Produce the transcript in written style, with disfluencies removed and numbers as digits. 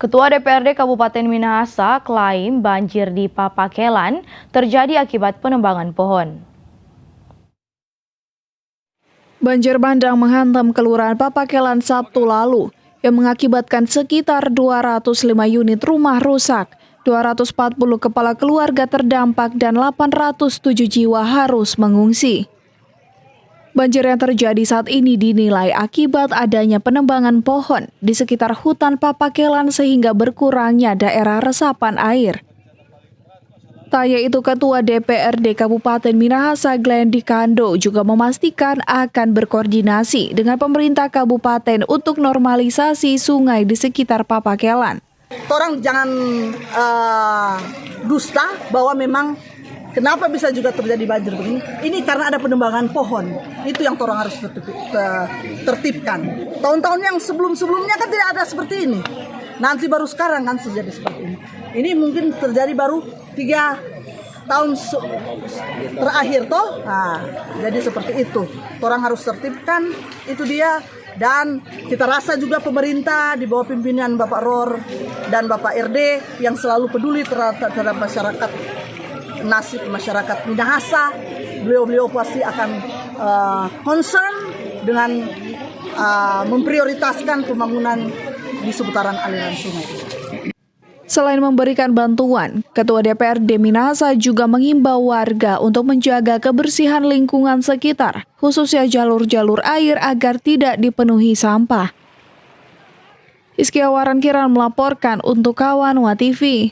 Ketua DPRD Kabupaten Minahasa klaim banjir di Papakelan terjadi akibat penebangan pohon. Banjir bandang menghantam Kelurahan Papakelan Sabtu lalu yang mengakibatkan sekitar 205 unit rumah rusak, 240 kepala keluarga terdampak dan 807 jiwa harus mengungsi. Banjir yang terjadi saat ini dinilai akibat adanya penebangan pohon di sekitar hutan Papakelan sehingga berkurangnya daerah resapan air. Tak hanya itu, Ketua DPRD Kabupaten Minahasa Glendy Kando juga memastikan akan berkoordinasi dengan pemerintah kabupaten untuk normalisasi sungai di sekitar Papakelan. Orang jangan dusta bahwa memang kenapa bisa juga terjadi banjir begini? Ini karena ada penebangan pohon. Itu yang orang harus tertibkan. Tahun-tahun yang sebelum-sebelumnya kan tidak ada seperti ini. Nanti baru sekarang kan terjadi seperti ini. Ini mungkin terjadi baru 3 tahun terakhir toh. Nah, jadi seperti itu. Orang harus tertibkan, itu dia. Dan kita rasa juga pemerintah di bawah pimpinan Bapak Ror dan Bapak RD yang selalu peduli terhadap masyarakat, nasib masyarakat Minahasa. Beliau pasti akan concern dengan memprioritaskan pembangunan di seputaran aliran sungai. Selain memberikan bantuan, Ketua DPRD Minahasa juga mengimbau warga untuk menjaga kebersihan lingkungan sekitar, khususnya jalur-jalur air agar tidak dipenuhi sampah. Iskia Waran Kiran melaporkan untuk Kawan WA TV.